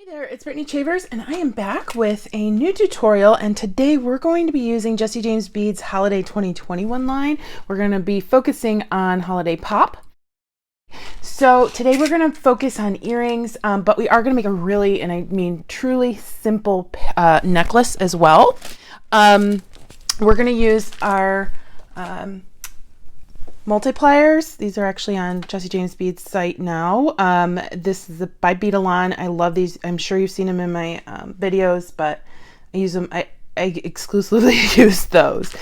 Hey there, it's Brittany Chavers and I am back with a new tutorial, and today we're going to be using Jesse James Beads Holiday 2021 line. We're going to be focusing on Holiday Pop. So today we're going to focus on earrings, but we are going to make a really, and I mean truly simple necklace as well. We're going to use our multipliers. These are actually on Jesse James Beads site now. This is by Beadalon. I love these. I'm sure you've seen them in my videos, but I use them. I exclusively use those.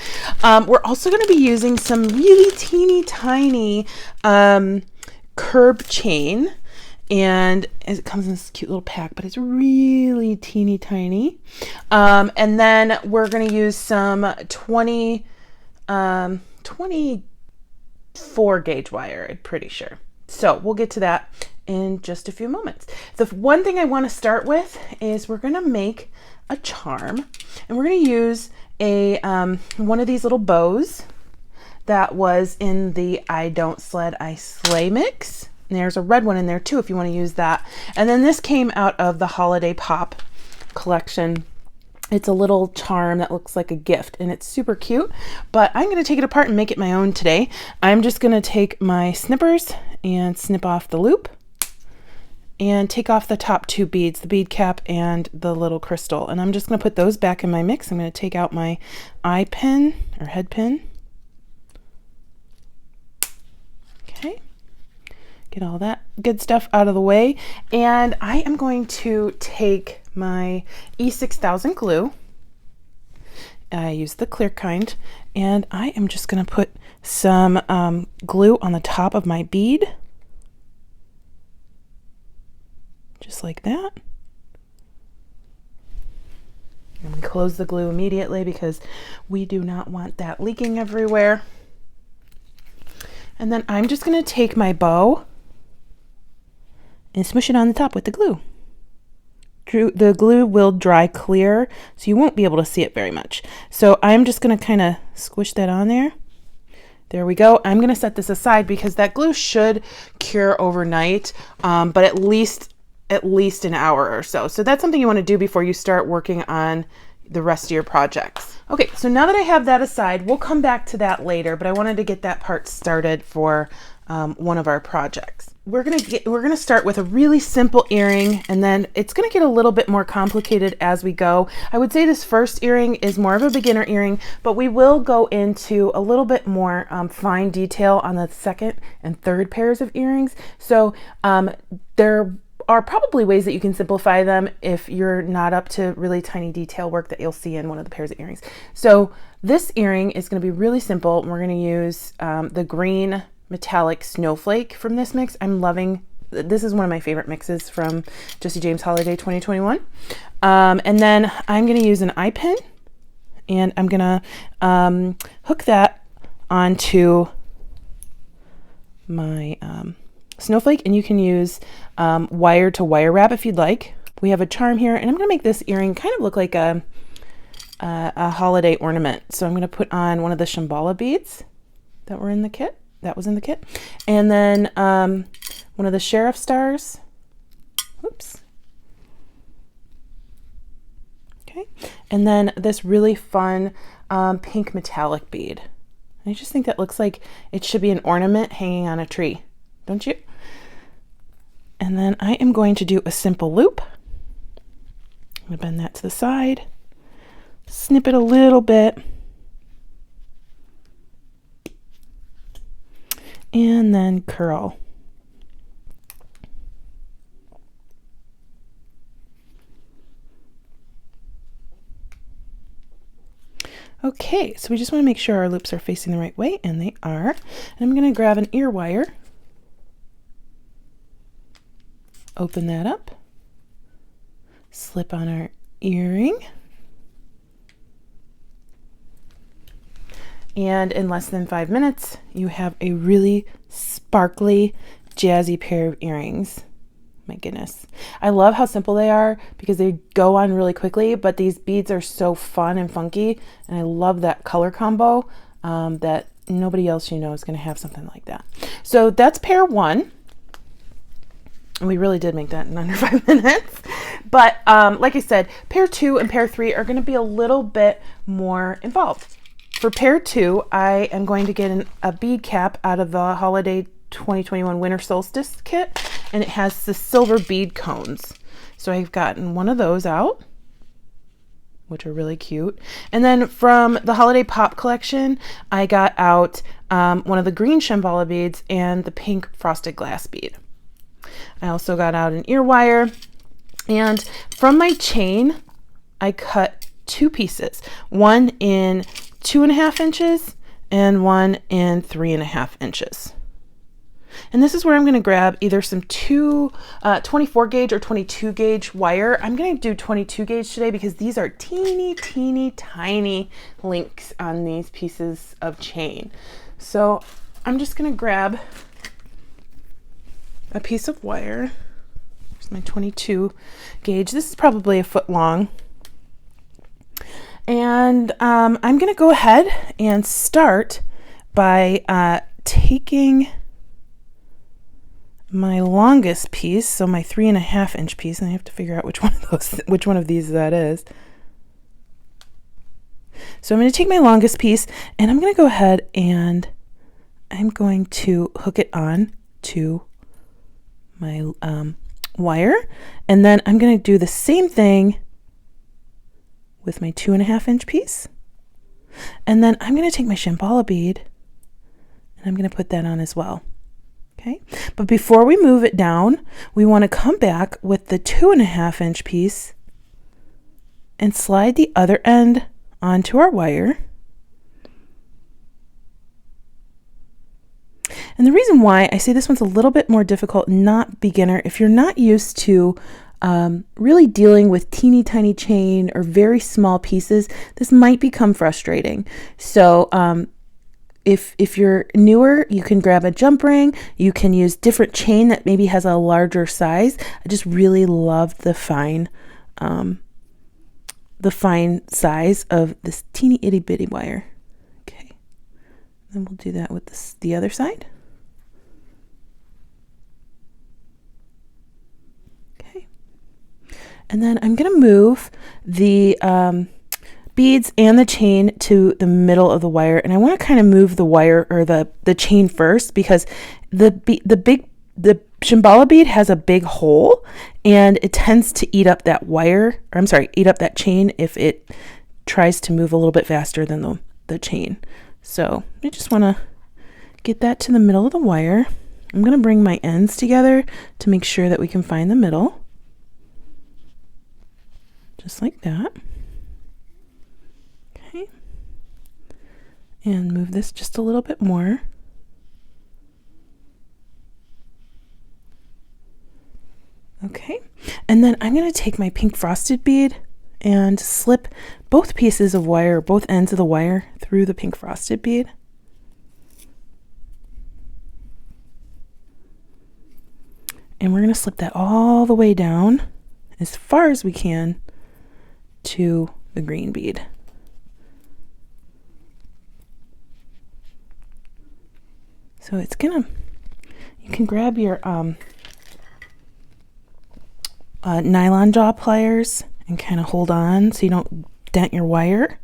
We're also going to be using some really teeny tiny curb chain, and it comes in this cute little pack, but it's really teeny tiny. And then we're going to use some 24 gauge wire, I'm pretty sure. So we'll get to that in just a few moments. The one thing I want to start with is we're going to make a charm, and we're going to use a one of these little bows that was in the I Don't Sled, I Slay mix. And there's a red one in there too if you want to use that. And then this came out of the Holiday Pop collection. It's a little charm that looks like a gift, and it's super cute, but I'm going to take it apart and make it my own today. I'm just going to take my snippers and snip off the loop and take off the top two beads, the bead cap and the little crystal. And I'm just going to put those back in my mix. I'm going to take out my eye pin or head pin. Okay. Get all that good stuff out of the way. And I am going to take my E6000 glue. I use the clear kind, and I am just going to put some glue on the top of my bead, just like that. And we close the glue immediately because we do not want that leaking everywhere. And then I'm just going to take my bow and smush it on the top with the glue. The glue will dry clear, so you won't be able to see it very much. So I'm just going to kind of squish that on there. There we go. I'm going to set this aside because that glue should cure overnight, but at least an hour or so. So that's something you want to do before you start working on the rest of your projects. Okay, so now that I have that aside, we'll come back to that later, but I wanted to get that part started for one of our projects. We're gonna start with a really simple earring, and then it's gonna get a little bit more complicated as we go. I would say this first earring is more of a beginner earring, but we will go into a little bit more fine detail on the second and third pairs of earrings. So there are probably ways that you can simplify them if you're not up to really tiny detail work that you'll see in one of the pairs of earrings. So this earring is going to be really simple. We're going to use the green metallic snowflake from this mix. I'm loving this. Is one of my favorite mixes from Jesse James Holiday 2021. And then I'm going to use an eye pin, and I'm going to hook that onto my snowflake, and you can use wire to wire wrap if you'd like. We have a charm here, and I'm going to make this earring kind of look like a holiday ornament. So I'm going to put on one of the Shambhala beads that were in the kit. That was in the kit. And then one of the sheriff stars. Oops. Okay. And then this really fun pink metallic bead. I just think that looks like it should be an ornament hanging on a tree, don't you? And then I am going to do a simple loop. I'm going to bend that to the side, snip it a little bit, and then curl. Okay, so we just want to make sure our loops are facing the right way, and they are. And I'm going to grab an ear wire, open that up, slip on our earring, and in less than 5 minutes, you have a really sparkly, jazzy pair of earrings. My goodness. I love how simple they are because they go on really quickly, but these beads are so fun and funky, and I love that color combo that nobody else you know is going to have something like that. So that's pair one. And we really did make that in under 5 minutes. But like I said, pair 2 and pair 3 are going to be a little bit more involved. For pair 2, I am going to get a bead cap out of the Holiday 2021 Winter Solstice kit, and it has the silver bead cones. So I've gotten one of those out, which are really cute. And then from the Holiday Pop collection, I got out one of the green Shambhala beads and the pink frosted glass bead. I also got out an ear wire, and from my chain, I cut 2 pieces, one in 2.5 inches and one in 3.5 inches. And this is where I'm going to grab either some 24 gauge or 22 gauge wire. I'm going to do 22 gauge today because these are teeny tiny links on these pieces of chain. So I'm just going to grab a piece of wire. Here's my 22 gauge. This is probably a foot long. And I'm going to go ahead and start by taking my longest piece, so my 3.5 inch piece, and I have to figure out which one of these that is. So I'm going to take my longest piece, and I'm going to go ahead and I'm going to hook it on to my wire, and then I'm going to do the same thing with my 2.5 inch piece, and then I'm going to take my Shambhala bead and I'm going to put that on as well. Okay, but before we move it down, we want to come back with the 2.5 inch piece and slide the other end onto our wire. And the reason why I say this one's a little bit more difficult, not beginner, if you're not used to really dealing with teeny tiny chain or very small pieces, this might become frustrating. So if you're newer, you can grab a jump ring. You can use different chain that maybe has a larger size. I just really love the fine size of this teeny itty bitty wire. Okay, then we'll do that with the other side. Okay, and then I'm going to move the beads and the chain to the middle of the wire, and I want to kind of move the wire or the chain first because the Shambhala bead has a big hole and it tends to eat up that eat up that chain if it tries to move a little bit faster than the chain. So I just want to get that to the middle of the wire. I'm going to bring my ends together to make sure that we can find the middle, just like that. And move this just a little bit more. Okay, and then I'm going to take my pink frosted bead and slip both pieces of wire, both ends of the wire, through the pink frosted bead. And we're going to slip that all the way down as far as we can to the green bead. So it's gonna, you can grab your nylon jaw pliers and kind of hold on so you don't dent your wire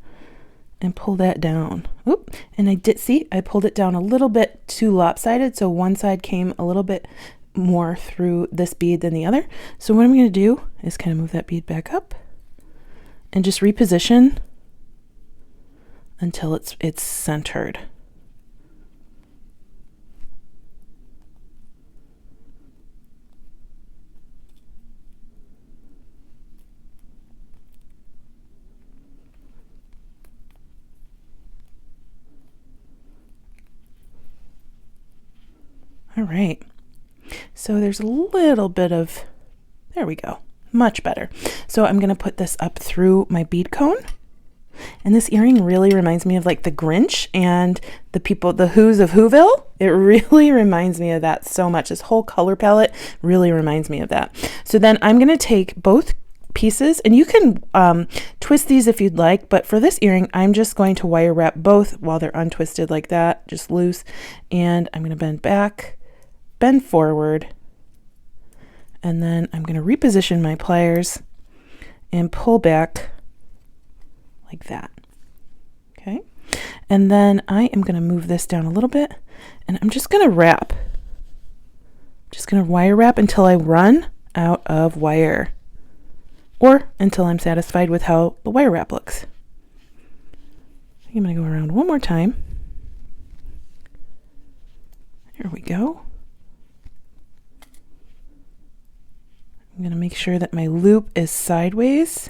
and pull that down. Oop, and I pulled it down a little bit too lopsided, so one side came a little bit more through this bead than the other. So what I'm going to do is kind of move that bead back up and just reposition until it's centered. All right, so there's a little bit of, there we go, much better. So I'm going to put this up through my bead cone. And this earring really reminds me of like the Grinch and the Who's of Whoville. It really reminds me of that so much. This whole color palette really reminds me of that. So then I'm going to take both pieces, and you can twist these if you'd like, but for this earring I'm just going to wire wrap both while they're untwisted like that, just loose. And I'm going to bend back, bend forward, And then I'm going to reposition my pliers and pull back like that. Okay. And then I am going to move this down a little bit, and I'm just going to wrap. Just going to wire wrap until I run out of wire, or until I'm satisfied with how the wire wrap looks. I'm going to go around one more time. Here we go. I'm going to make sure that my loop is sideways.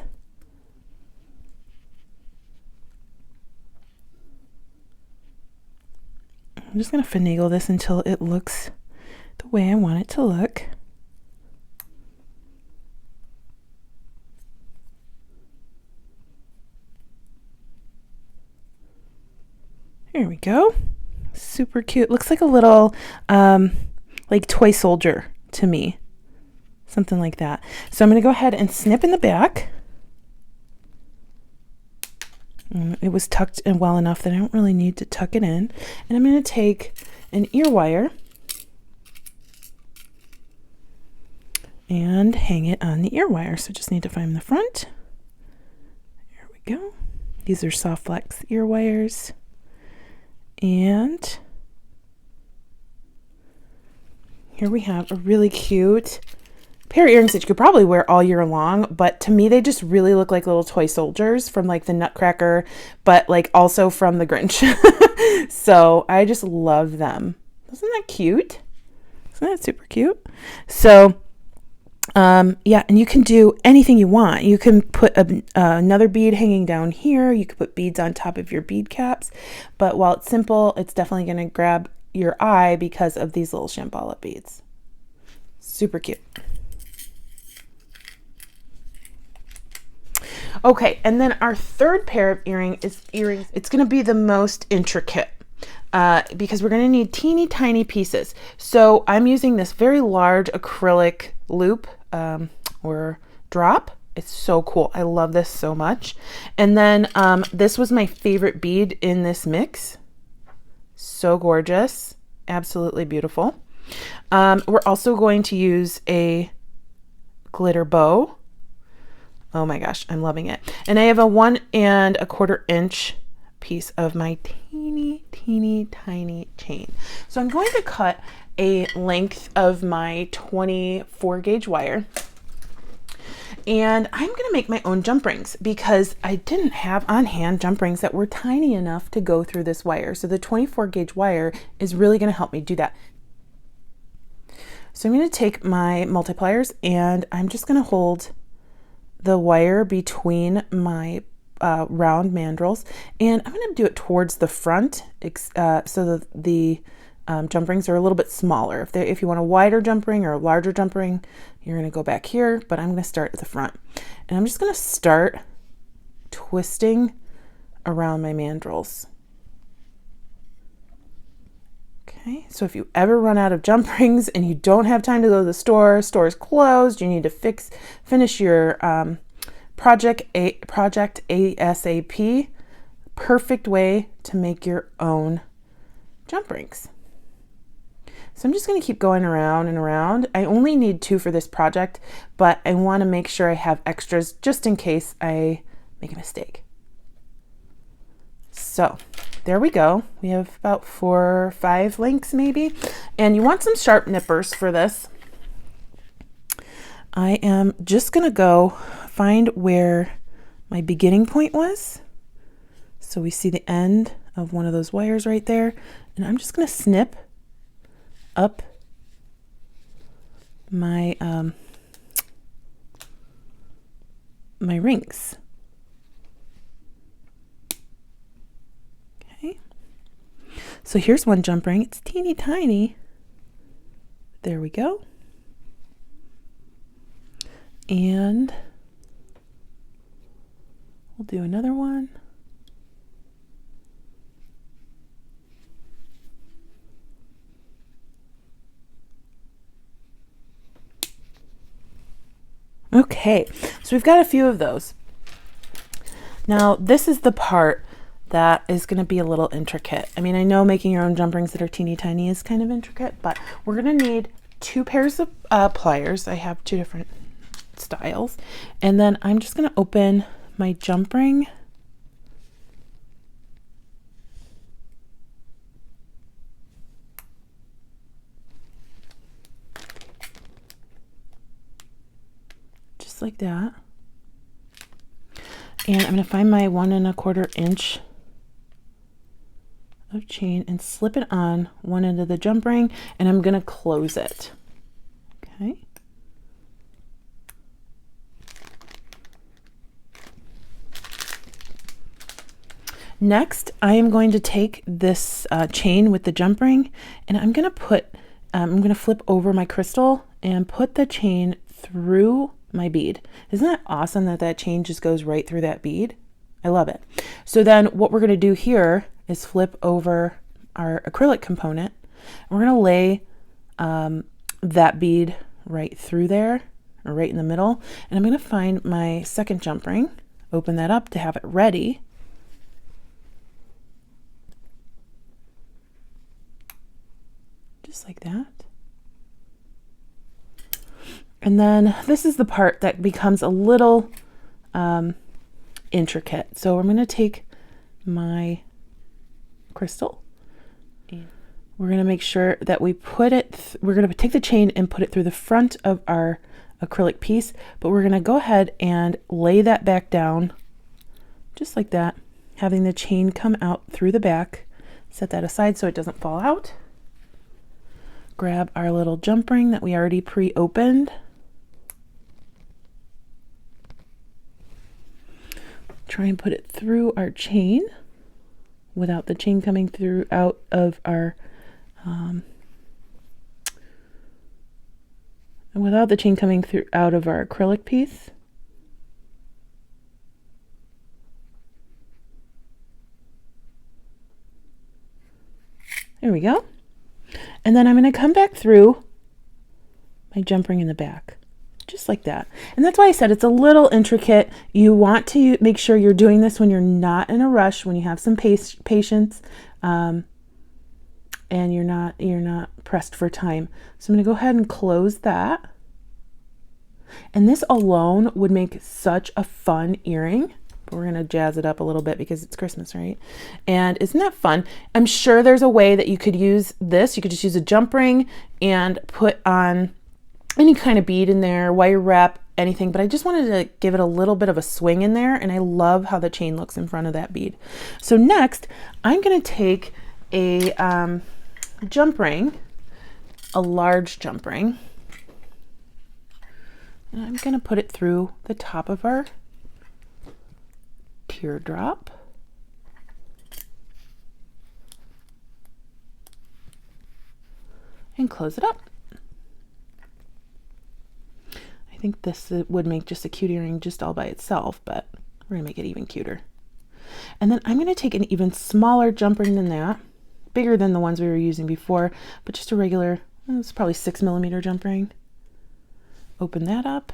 I'm just going to finagle this until it looks the way I want it to look. Here we go. Super cute. Looks like a little like toy soldier to me. Something like that. So I'm going to go ahead and snip in the back. It was tucked in well enough that I don't really need to tuck it in. And I'm going to take an ear wire and hang it on the ear wire. So just need to find the front. There we go. These are soft flex ear wires. And here we have a really cute pair of earrings that you could probably wear all year long, but to me they just really look like little toy soldiers from like the Nutcracker, but like also from the Grinch. So I just love them. Isn't that cute? Isn't that super cute? So yeah, and you can do anything you want. You can put another bead hanging down here. You could put beads on top of your bead caps, but while it's simple, it's definitely going to grab your eye because of these little Shambhala beads. Super cute. Okay, and then our third pair of earrings. It's going to be the most intricate because we're going to need teeny tiny pieces. So I'm using this very large acrylic loop or drop. It's so cool. I love this so much. And then this was my favorite bead in this mix. So gorgeous. Absolutely beautiful. We're also going to use a glitter bow. Oh my gosh, I'm loving it. And I have a 1 1/4 inch piece of my teeny tiny chain. So I'm going to cut a length of my 24 gauge wire. And I'm going to make my own jump rings because I didn't have on hand jump rings that were tiny enough to go through this wire. So the 24 gauge wire is really going to help me do that. So I'm going to take my multipliers and I'm just going to hold the wire between my round mandrels, and I'm going to do it towards the front so that the jump rings are a little bit smaller. If you want a wider jump ring or a larger jump ring, you're going to go back here, but I'm going to start at the front. And I'm just going to start twisting around my mandrels. Okay, so if you ever run out of jump rings and you don't have time to go to the store, store's closed, you need to finish your project ASAP, perfect way to make your own jump rings. So I'm just going to keep going around and around. I only need 2 for this project, but I want to make sure I have extras just in case I make a mistake. So there we go. We have about 4 or 5 links maybe. And you want some sharp nippers for this. I am just going to go find where my beginning point was. So we see the end of one of those wires right there. And I'm just going to snip up my my rings. Okay. So here's one jump ring. It's teeny tiny. There we go. And we'll do another one. Okay, so we've got a few of those. Now, this is the part that is going to be a little intricate. I mean, I know making your own jump rings that are teeny tiny is kind of intricate, but we're going to need 2 pairs of pliers. I have 2 different styles. And then I'm just going to open my jump ring. Just like that. And I'm going to find my 1 1/4 inch of chain and slip it on one end of the jump ring, and I'm going to close it. Okay. Next, I am going to take this chain with the jump ring, and I'm going to flip over my crystal and put the chain through my bead. Isn't that awesome that that chain just goes right through that bead? I love it. So then what we're going to do here is flip over our acrylic component. We're going to lay that bead right through there, or right in the middle. And I'm going to find my second jump ring, open that up to have it ready. Just like that. And then this is the part that becomes a little intricate. So I'm going to take my crystal. We're going to make sure that we put it, we're going to take the chain and put it through the front of our acrylic piece, but we're going to go ahead and lay that back down just like that, having the chain come out through the back. Set that aside so it doesn't fall out. Grab our little jump ring that we already pre-opened. Try and put it through our chain without the chain coming through out of our acrylic piece. There we go. And then I'm going to come back through my jump ring in the back, just like that. And that's why I said it's a little intricate. You want to make sure you're doing this when you're not in a rush, when you have some patience, and you're not pressed for time. So I'm going to go ahead and close that. And this alone would make such a fun earring. But we're going to jazz it up a little bit because it's Christmas, right? And isn't that fun? I'm sure there's a way that you could use this. You could just use a jump ring and put on any kind of bead in there, wire wrap, anything. But I just wanted to give it a little bit of a swing in there. And I love how the chain looks in front of that bead. So next, I'm going to take a jump ring, a large jump ring, and I'm going to put it through the top of our teardrop. And close it up. I think this would make just a cute earring just all by itself, but we're going to make it even cuter. And then I'm going to take an even smaller jump ring than that, bigger than the ones we were using before, but just a regular, it's probably 6mm jump ring. Open that up,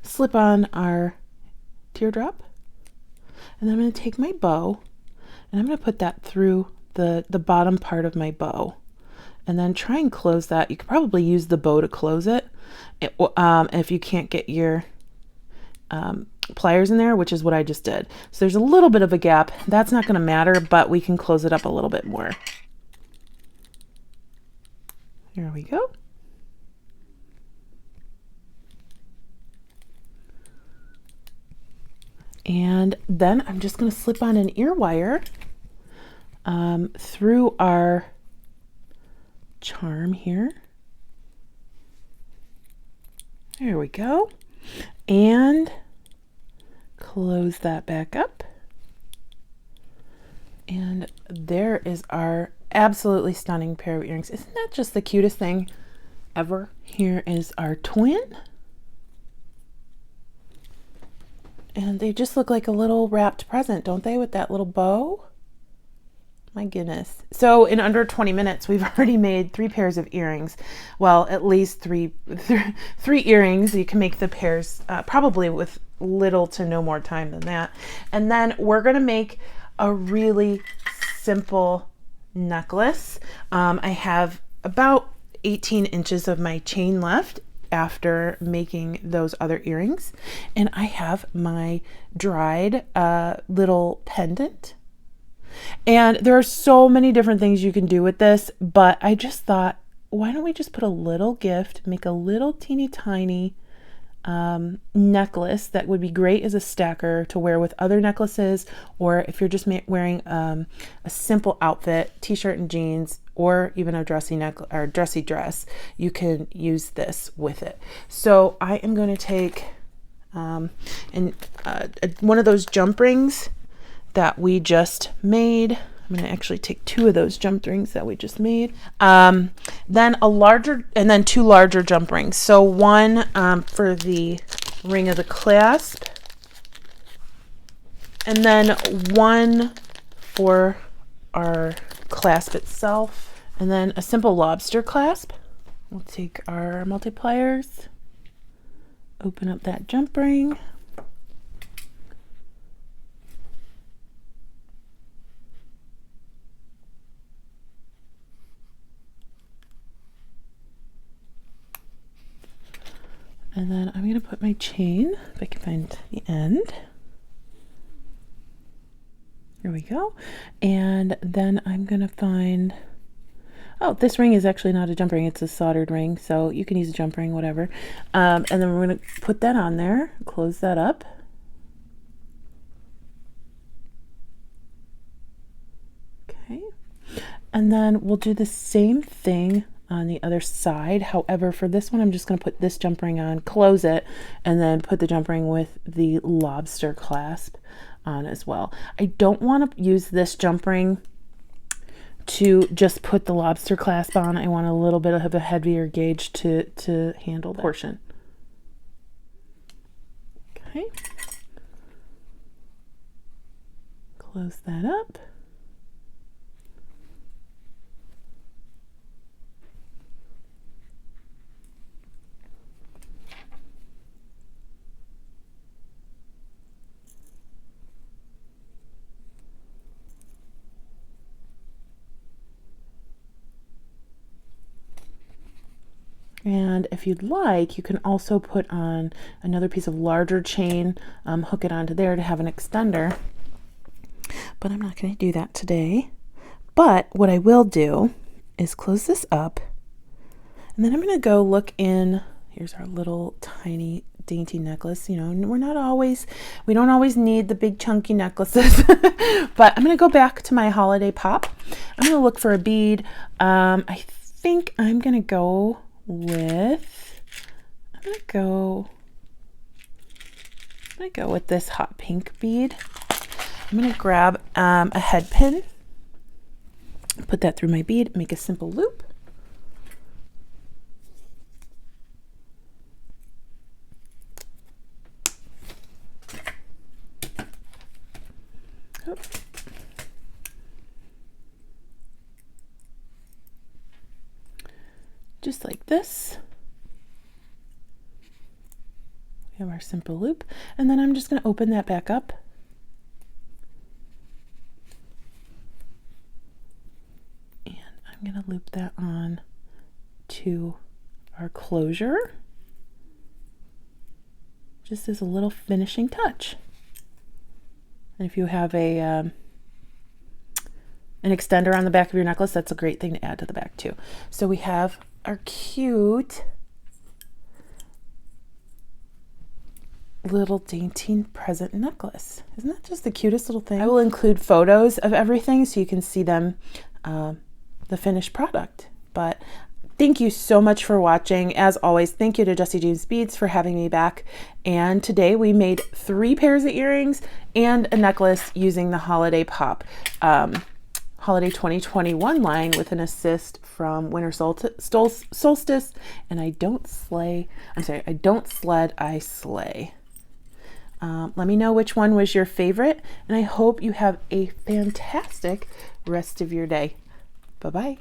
slip on our teardrop, and then I'm going to take my bow and I'm going to put that through the bottom part of my bow, and then try and close that. You could probably use the bow to close it, if you can't get your pliers in there, which is what I just did. So there's a little bit of a gap. That's not going to matter, but we can close it up a little bit more. There we go. And then I'm just going to slip on an ear wire through our charm here. There we go. And close that back up. And there is our absolutely stunning pair of earrings. Isn't that just the cutest thing ever? Here is our twin. And they just look like a little wrapped present, don't they, with that little bow? My goodness. So in under 20 minutes, we've already made 3 pairs of earrings. Well, at least three earrings. You can make the pairs probably with little to no more time than that. And then we're going to make a really simple necklace. I have about 18 inches of my chain left after making those other earrings. And I have my dried little pendant. And there are so many different things you can do with this, but I just thought, why don't we just put a little gift, make a little teeny tiny necklace that would be great as a stacker to wear with other necklaces, or if you're just wearing a simple outfit, t-shirt and jeans, or even a dressy dress, you can use this with it. So I am going to take one of those jump rings that we just made. I'm going to actually take 2 of those jump rings that we just made. Then a larger, and then 2 larger jump rings. So one for the ring of the clasp, and then one for our clasp itself, and then a simple lobster clasp. We'll take our multipliers, open up that jump ring, and then I'm going to put my chain, if I can find the end. Here we go. And then I'm going to find, oh, this ring is actually not a jump ring, it's a soldered ring, so you can use a jump ring, whatever. And then we're going to put that on there, close that up. Okay. And then we'll do the same thing on the other side. However, for this one, I'm just going to put this jump ring on, close it, and then put the jump ring with the lobster clasp on as well. I don't want to use this jump ring to just put the lobster clasp on. I want a little bit of a heavier gauge to handle that portion. Okay. Close that up. And if you'd like, you can also put on another piece of larger chain, hook it onto there to have an extender. But I'm not going to do that today. But what I will do is close this up, and then I'm going to go look in. Here's our little tiny dainty necklace. You know, we don't always need the big chunky necklaces. But I'm going to go back to my holiday pop. I'm going to look for a bead. I think I'm going to go with, I'm gonna go with this hot pink bead. I'm gonna grab a head pin, put that through my bead, make a simple loop. Oh. Just like this. We have our simple loop, and then I'm just going to open that back up. And I'm going to loop that on to our closure, just as a little finishing touch. And if you have an extender on the back of your necklace, that's a great thing to add to the back too. So we have our cute little dainty present necklace. Isn't that just the cutest little thing? I will include photos of everything so you can see them, the finished product. But thank you so much for watching. As always, thank you to Jessie James Beads for having me back. And today we made 3 pairs of earrings and a necklace using the Holiday Pop Holiday 2021 line with an assist from Winter Solstice. And I don't sled, I slay. Let me know which one was your favorite, and I hope you have a fantastic rest of your day. Bye-bye.